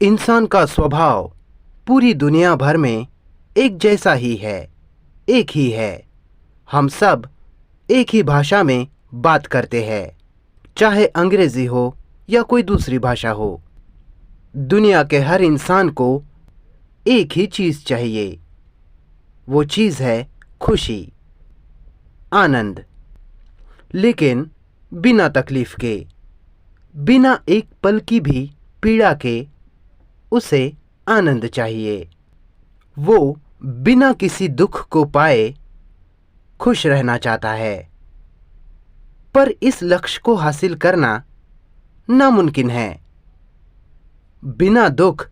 इंसान का स्वभाव पूरी दुनिया भर में एक जैसा ही है, एक ही है। हम सब एक ही भाषा में बात करते हैं, चाहे अंग्रेजी हो या कोई दूसरी भाषा हो। दुनिया के हर इंसान को एक ही चीज चाहिए। वो चीज है खुशी, आनंद। लेकिन बिना तकलीफ के, बिना एक पल की भी पीड़ा के उसे आनंद चाहिए। वो बिना किसी दुख को पाए खुश रहना चाहता है। पर इस लक्ष्य को हासिल करना नामुमकिन है। बिना दुख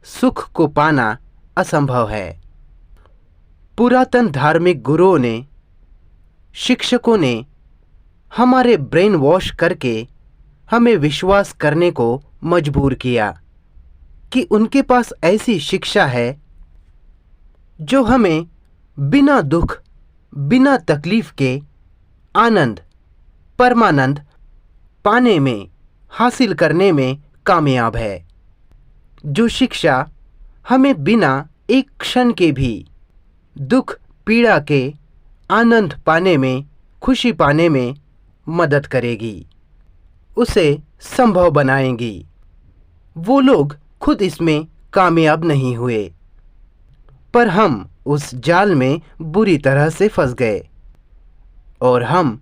सुख को पाना असंभव है। पुरातन धार्मिक गुरुओं ने, शिक्षकों ने हमारे ब्रेन वॉश करके हमें विश्वास करने को मजबूर किया कि उनके पास ऐसी शिक्षा है जो हमें बिना दुख, बिना तकलीफ के आनंद, परमानंद पाने में, हासिल करने में कामयाब है। जो शिक्षा हमें बिना एक क्षण के भी दुख पीड़ा के आनंद पाने में, खुशी पाने में मदद करेगी, उसे संभव बनाएंगी। वो लोग खुद इसमें कामयाब नहीं हुए, पर हम उस जाल में बुरी तरह से फंस गए और हम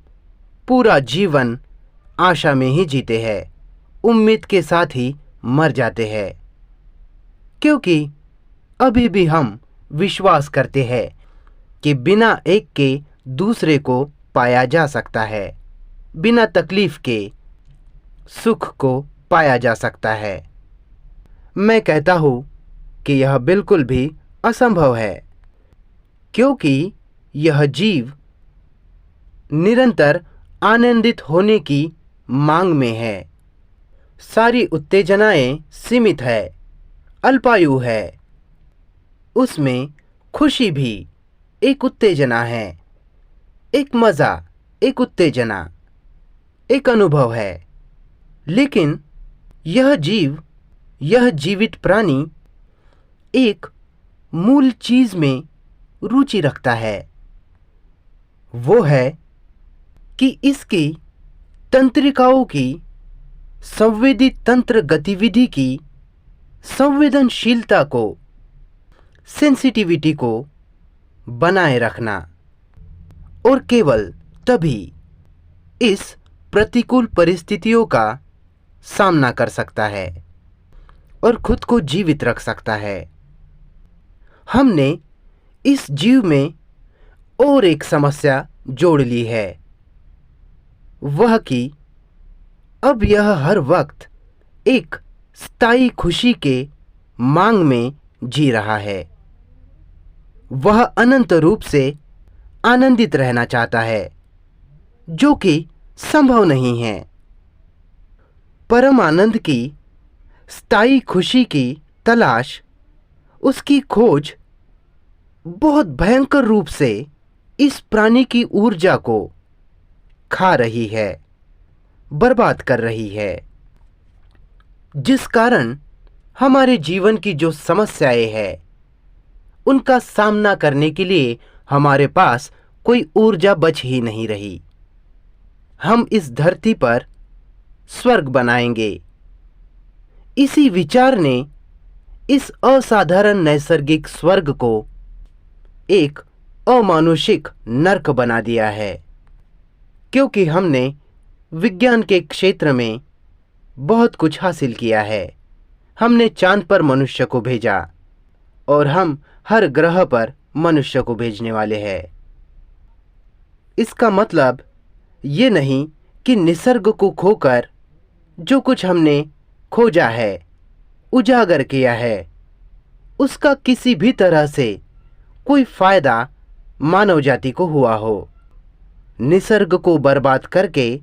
पूरा जीवन आशा में ही जीते हैं, उम्मीद के साथ ही मर जाते हैं। क्योंकि अभी भी हम विश्वास करते हैं कि बिना एक के दूसरे को पाया जा सकता है, बिना तकलीफ के सुख को पाया जा सकता है। मैं कहता हूं कि यह बिल्कुल भी असंभव है, क्योंकि यह जीव निरंतर आनंदित होने की मांग में है। सारी उत्तेजनाएं सीमित है, अल्पायु है। उसमें खुशी भी एक उत्तेजना है, एक मजा, एक उत्तेजना, एक अनुभव है। लेकिन यह जीव, यह जीवित प्राणी एक मूल चीज में रुचि रखता है। वो है कि इसकी तंत्रिकाओं की, संवेदी तंत्र गतिविधि की संवेदनशीलता को, सेंसिटिविटी को बनाए रखना। और केवल तभी इस प्रतिकूल परिस्थितियों का सामना कर सकता है और खुद को जीवित रख सकता है। हमने इस जीव में और एक समस्या जोड़ ली है, वह कि अब यह हर वक्त एक स्थायी खुशी के मांग में जी रहा है। वह अनंत रूप से आनंदित रहना चाहता है, जो कि संभव नहीं है। परम आनंद की, स्थायी खुशी की तलाश, उसकी खोज बहुत भयंकर रूप से इस प्राणी की ऊर्जा को खा रही है, बर्बाद कर रही है। जिस कारण हमारे जीवन की जो समस्याएं हैं, उनका सामना करने के लिए हमारे पास कोई ऊर्जा बच ही नहीं रही। हम इस धरती पर स्वर्ग बनाएंगे। इसी विचार ने इस असाधारण नैसर्गिक स्वर्ग को एक अमानुषिक नर्क बना दिया है। क्योंकि हमने विज्ञान के क्षेत्र में बहुत कुछ हासिल किया है। हमने चांद पर मनुष्य को भेजा और हम हर ग्रह पर मनुष्य को भेजने वाले हैं। इसका मतलब ये नहीं कि निसर्ग को खोकर जो कुछ हमने खोजा है, उजागर किया है, उसका किसी भी तरह से कोई फायदा मानव जाति को हुआ हो। निसर्ग को बर्बाद करके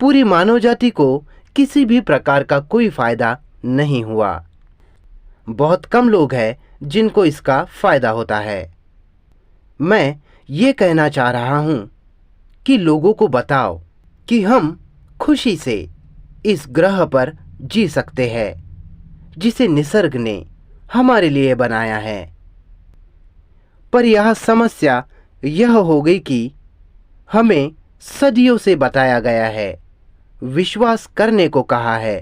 पूरी मानव जाति को किसी भी प्रकार का कोई फायदा नहीं हुआ। बहुत कम लोग हैं जिनको इसका फायदा होता है। मैं ये कहना चाह रहा हूं कि लोगों को बताओ कि हम खुशी से इस ग्रह पर जी सकते हैं, जिसे निसर्ग ने हमारे लिए बनाया है। पर यह समस्या यह हो गई कि हमें सदियों से बताया गया है, विश्वास करने को कहा है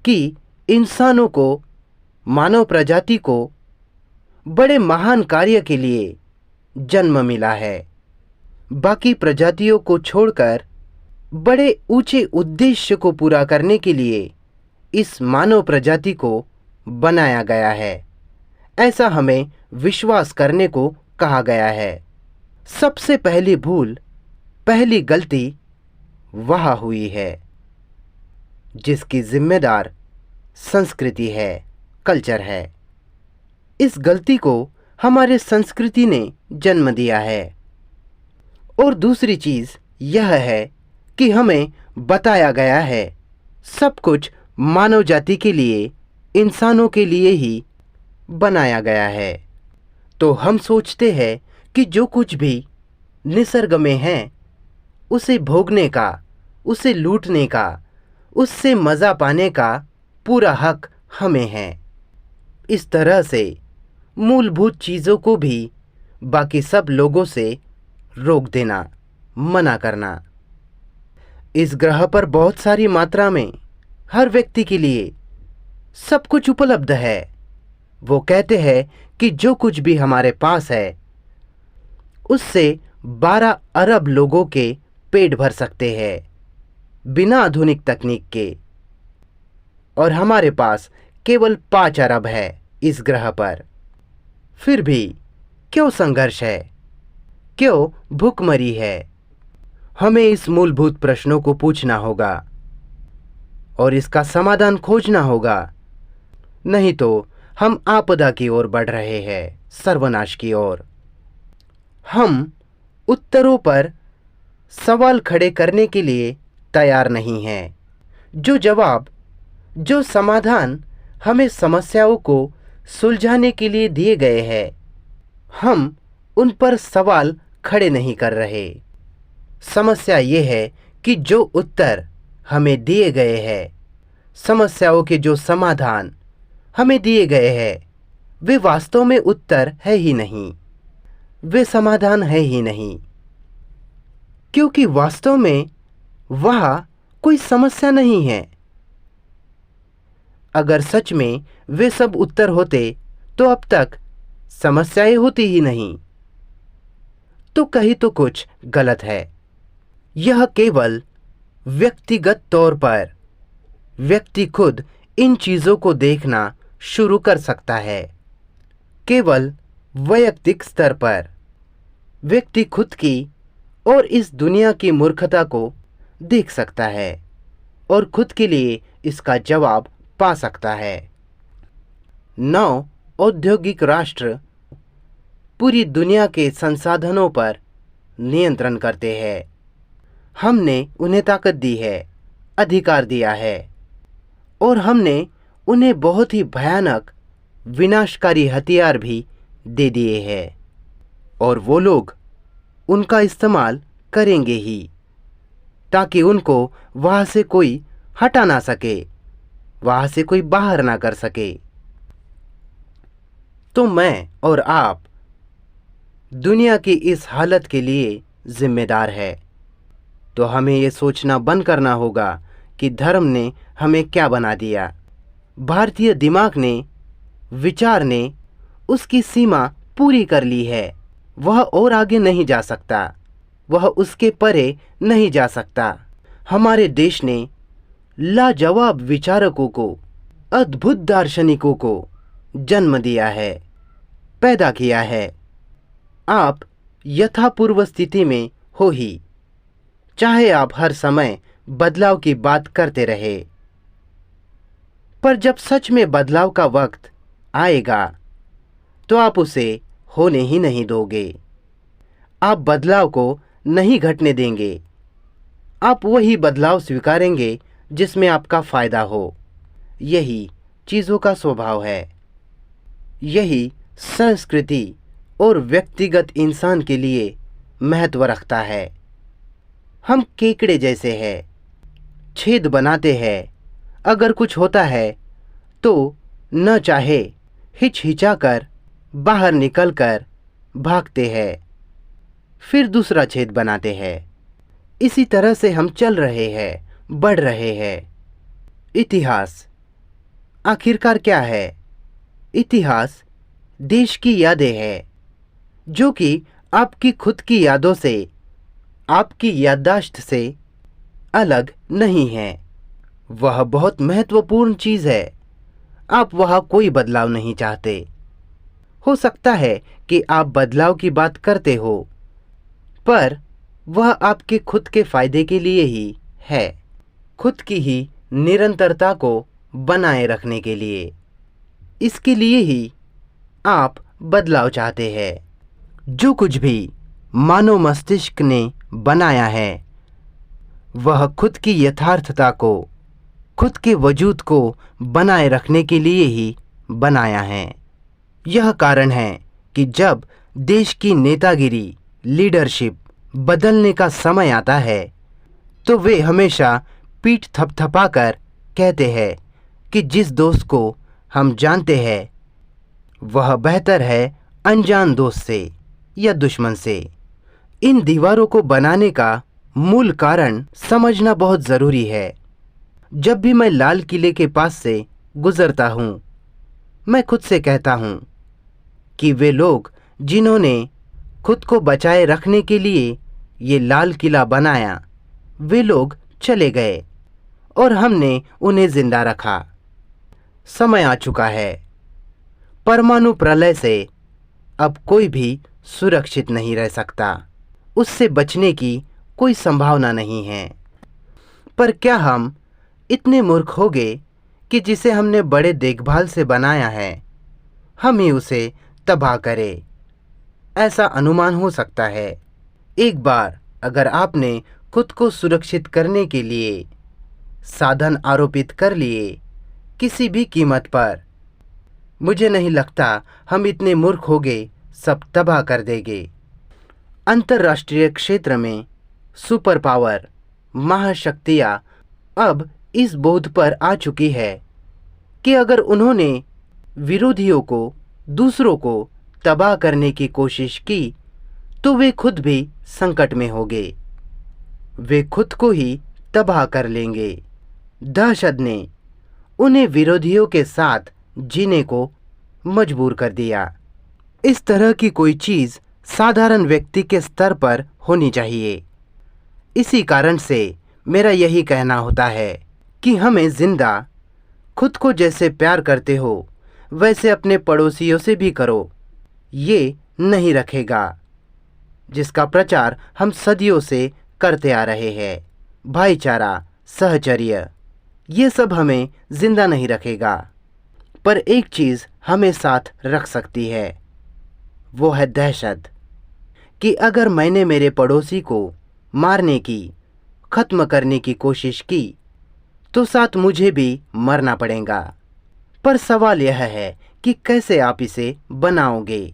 कि इंसानों को, मानव प्रजाति को बड़े महान कार्य के लिए जन्म मिला है। बाकी प्रजातियों को छोड़कर बड़े ऊंचे उद्देश्य को पूरा करने के लिए इस मानव प्रजाति को बनाया गया है, ऐसा हमें विश्वास करने को कहा गया है। सबसे पहली भूल, पहली गलती वह हुई है जिसकी जिम्मेदार संस्कृति है, कल्चर है। इस गलती को हमारे संस्कृति ने जन्म दिया है। और दूसरी चीज यह है कि हमें बताया गया है सब कुछ मानव जाति के लिए, इंसानों के लिए ही बनाया गया है। तो हम सोचते हैं कि जो कुछ भी निसर्ग में है उसे भोगने का, उसे लूटने का, उससे मजा पाने का पूरा हक हमें है। इस तरह से मूलभूत चीजों को भी बाकी सब लोगों से रोक देना, मना करना। इस ग्रह पर बहुत सारी मात्रा में हर व्यक्ति के लिए सब कुछ उपलब्ध है। वो कहते हैं कि जो कुछ भी हमारे पास है उससे 12 अरब लोगों के पेट भर सकते हैं बिना आधुनिक तकनीक के। और हमारे पास केवल 5 अरब है इस ग्रह पर। फिर भी क्यों संघर्ष है, क्यों भूखमरी है? हमें इस मूलभूत प्रश्नों को पूछना होगा और इसका समाधान खोजना होगा। नहीं तो हम आपदा की ओर बढ़ रहे हैं, सर्वनाश की ओर। हम उत्तरों पर सवाल खड़े करने के लिए तैयार नहीं हैं। जो जवाब, जो समाधान हमें समस्याओं को सुलझाने के लिए दिए गए हैं, हम उन पर सवाल खड़े नहीं कर रहे। समस्या ये है कि जो उत्तर हमें दिए गए हैं, समस्याओं के जो समाधान हमें दिए गए हैं, वे वास्तव में उत्तर है ही नहीं, वे समाधान है ही नहीं। क्योंकि वास्तव में वह कोई समस्या नहीं है। अगर सच में वे सब उत्तर होते तो अब तक समस्याएं होती ही नहीं। तो कहीं तो कुछ गलत है। यह केवल व्यक्तिगत तौर पर व्यक्ति खुद इन चीजों को देखना शुरू कर सकता है। केवल वैयक्तिक स्तर पर व्यक्ति खुद की और इस दुनिया की मूर्खता को देख सकता है और खुद के लिए इसका जवाब पा सकता है। 9 औद्योगिक राष्ट्र पूरी दुनिया के संसाधनों पर नियंत्रण करते हैं। हमने उन्हें ताकत दी है, अधिकार दिया है और हमने उन्हें बहुत ही भयानक विनाशकारी हथियार भी दे दिए हैं। और वो लोग उनका इस्तेमाल करेंगे ही ताकि उनको वहां से कोई हटा ना सके, वहां से कोई बाहर ना कर सके। तो मैं और आप दुनिया की इस हालत के लिए जिम्मेदार है। तो हमें ये सोचना बंद करना होगा कि धर्म ने हमें क्या बना दिया। भारतीय दिमाग ने, विचार ने उसकी सीमा पूरी कर ली है। वह और आगे नहीं जा सकता, वह उसके परे नहीं जा सकता। हमारे देश ने लाजवाब विचारकों को, अद्भुत दार्शनिकों को जन्म दिया है, पैदा किया है। आप यथापूर्व स्थिति में हो ही, चाहे आप हर समय बदलाव की बात करते रहे। पर जब सच में बदलाव का वक्त आएगा तो आप उसे होने ही नहीं दोगे। आप बदलाव को नहीं घटने देंगे। आप वही बदलाव स्वीकारेंगे जिसमें आपका फायदा हो। यही चीजों का स्वभाव है। यही संस्कृति और व्यक्तिगत इंसान के लिए महत्व रखता है। हम केकड़े जैसे हैं, छेद बनाते हैं। अगर कुछ होता है तो न चाहे हिचहिचाकर बाहर निकलकर भागते हैं, फिर दूसरा छेद बनाते हैं। इसी तरह से हम चल रहे हैं, बढ़ रहे हैं। इतिहास आखिरकार क्या है? इतिहास देश की यादें हैं, जो कि आपकी खुद की यादों से, आपकी याददाश्त से अलग नहीं है। वह बहुत महत्वपूर्ण चीज है। आप वहाँ कोई बदलाव नहीं चाहते। हो सकता है कि आप बदलाव की बात करते हो, पर वह आपके खुद के फायदे के लिए ही है, खुद की ही निरंतरता को बनाए रखने के लिए। इसके लिए ही आप बदलाव चाहते हैं। जो कुछ भी मानव मस्तिष्क ने बनाया है, वह खुद की यथार्थता को, खुद के वजूद को बनाए रखने के लिए ही बनाया है। यह कारण है कि जब देश की नेतागिरी, लीडरशिप बदलने का समय आता है, तो वे हमेशा पीठ थपथपाकर कहते हैं कि जिस दोस्त को हम जानते हैं वह बेहतर है अनजान दोस्त से या दुश्मन से। इन दीवारों को बनाने का मूल कारण समझना बहुत जरूरी है। जब भी मैं लाल किले के पास से गुजरता हूं, मैं खुद से कहता हूं कि वे लोग जिन्होंने खुद को बचाए रखने के लिए ये लाल किला बनाया, वे लोग चले गए और हमने उन्हें जिंदा रखा। समय आ चुका है। परमाणु प्रलय से अब कोई भी सुरक्षित नहीं रह सकता। उससे बचने की कोई संभावना नहीं है। पर क्या हम इतने मूर्ख हो गए कि जिसे हमने बड़े देखभाल से बनाया है, हम ही उसे तबाह करें? ऐसा अनुमान हो सकता है। एक बार अगर आपने खुद को सुरक्षित करने के लिए साधन आरोपित कर लिए किसी भी कीमत पर, मुझे नहीं लगता हम इतने मूर्ख हो गए सब तबाह कर देंगे। अंतर्राष्ट्रीय क्षेत्र में सुपर पावर, महाशक्तियां अब इस बोध पर आ चुकी है कि अगर उन्होंने विरोधियों को, दूसरों को तबाह करने की कोशिश की, तो वे खुद भी संकट में होंगे। वे खुद को ही तबाह कर लेंगे। दहशत ने उन्हें विरोधियों के साथ जीने को मजबूर कर दिया। इस तरह की कोई चीज साधारण व्यक्ति के स्तर पर होनी चाहिए। इसी कारण से मेरा यही कहना होता है कि हमें जिंदा, खुद को जैसे प्यार करते हो वैसे अपने पड़ोसियों से भी करो। ये नहीं रखेगा जिसका प्रचार हम सदियों से करते आ रहे हैं। भाईचारा, सहचर्य, ये सब हमें जिंदा नहीं रखेगा। पर एक चीज हमें साथ रख सकती है, वो है दहशत कि अगर मैंने मेरे पड़ोसी को मारने की, खत्म करने की कोशिश की, तो साथ मुझे भी मरना पड़ेगा। पर सवाल यह है कि कैसे आप इसे बनाओगे?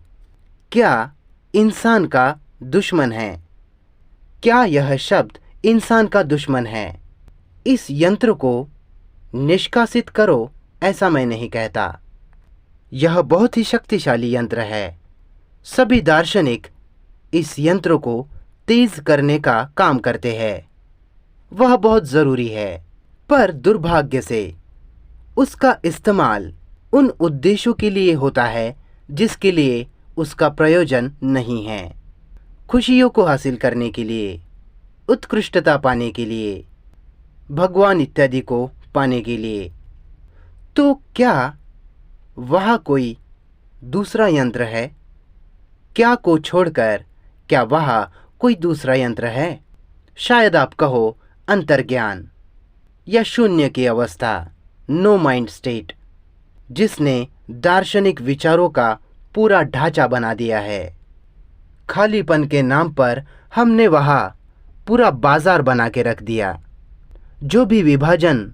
क्या इंसान का दुश्मन है? क्या यह शब्द इंसान का दुश्मन है? इस यंत्र को निष्कासित करो, ऐसा मैं नहीं कहता। यह बहुत ही शक्तिशाली यंत्र है। सभी दार्शनिक इस यंत्र को तेज करने का काम करते हैं। वह बहुत जरूरी है, पर दुर्भाग्य से उसका इस्तेमाल उन उद्देश्यों के लिए होता है जिसके लिए उसका प्रयोजन नहीं है। खुशियों को हासिल करने के लिए, उत्कृष्टता पाने के लिए, भगवान इत्यादि को पाने के लिए। तो क्या वहाँ कोई दूसरा यंत्र है? क्या को छोड़कर क्या वहाँ कोई दूसरा यंत्र है? शायद आप कहो अंतर्ज्ञान या शून्य की अवस्था, नो माइंड स्टेट, जिसने दार्शनिक विचारों का पूरा ढांचा बना दिया है। खालीपन के नाम पर हमने वहाँ पूरा बाजार बना के रख दिया। जो भी विभाजन,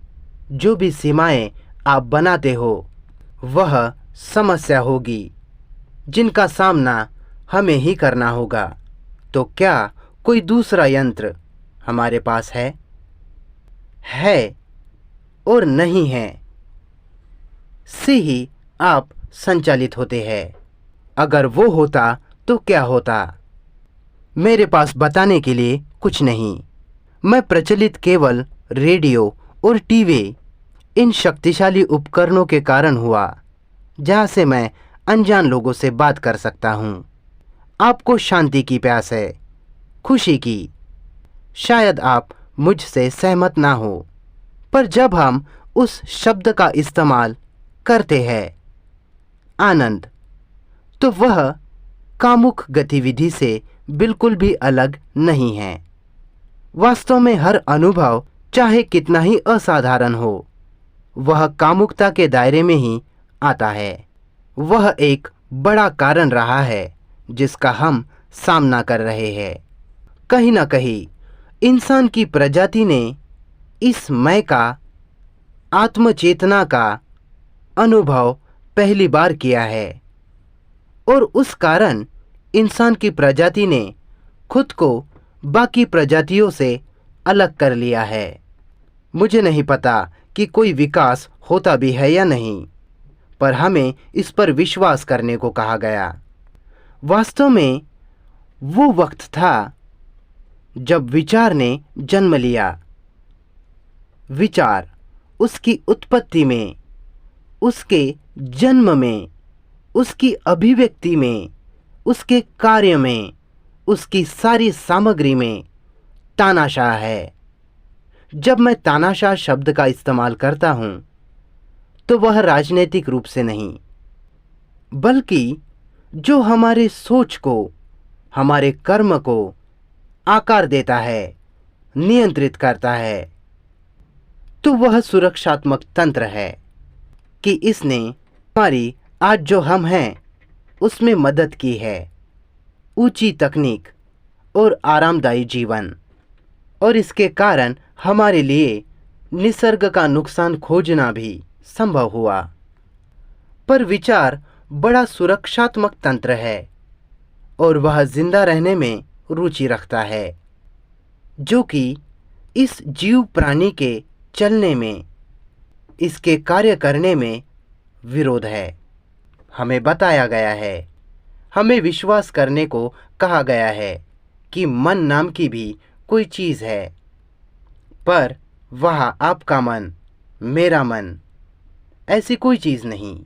जो भी सीमाएं आप बनाते हो, वह समस्या होगी जिनका सामना हमें ही करना होगा। तो क्या कोई दूसरा यंत्र हमारे पास है और नहीं है? से ही आप संचालित होते हैं। अगर वो होता तो क्या होता? मेरे पास बताने के लिए कुछ नहीं। मैं प्रचलित केवल रेडियो और टीवी, इन शक्तिशाली उपकरणों के कारण हुआ, जहां से मैं अनजान लोगों से बात कर सकता हूं। आपको शांति की प्यास है, खुशी की। शायद आप मुझसे सहमत ना हो, पर जब हम उस शब्द का इस्तेमाल करते हैं, आनंद, तो वह कामुक गतिविधि से बिल्कुल भी अलग नहीं है। वास्तव में हर अनुभव, चाहे कितना ही असाधारण हो, वह कामुकता के दायरे में ही आता है। वह एक बड़ा कारण रहा है जिसका हम सामना कर रहे हैं। कहीं ना कहीं इंसान की प्रजाति ने इस मैं का, आत्मचेतना का अनुभव पहली बार किया है, और उस कारण इंसान की प्रजाति ने खुद को बाकी प्रजातियों से अलग कर लिया है। मुझे नहीं पता कि कोई विकास होता भी है या नहीं, पर हमें इस पर विश्वास करने को कहा गया। वास्तव में वो वक्त था जब विचार ने जन्म लिया। विचार उसकी उत्पत्ति में, उसके जन्म में, उसकी अभिव्यक्ति में, उसके कार्य में, उसकी सारी सामग्री में तानाशाह है। जब मैं तानाशाह शब्द का इस्तेमाल करता हूं, तो वह राजनीतिक रूप से नहीं, बल्कि जो हमारे सोच को, हमारे कर्म को आकार देता है, नियंत्रित करता है, तो वह सुरक्षात्मक तंत्र है कि इसने हमारी आज जो हम हैं उसमें मदद की है। ऊंची तकनीक और आरामदायी जीवन, और इसके कारण हमारे लिए निसर्ग का नुकसान खोजना भी संभव हुआ। पर विचार बड़ा सुरक्षात्मक तंत्र है, और वह जिंदा रहने में रुचि रखता है, जो कि इस जीव प्राणी के चलने में, इसके कार्य करने में विरोध है। हमें बताया गया है, हमें विश्वास करने को कहा गया है कि मन नाम की भी कोई चीज़ है, पर वह आपका मन, मेरा मन, ऐसी कोई चीज़ नहीं।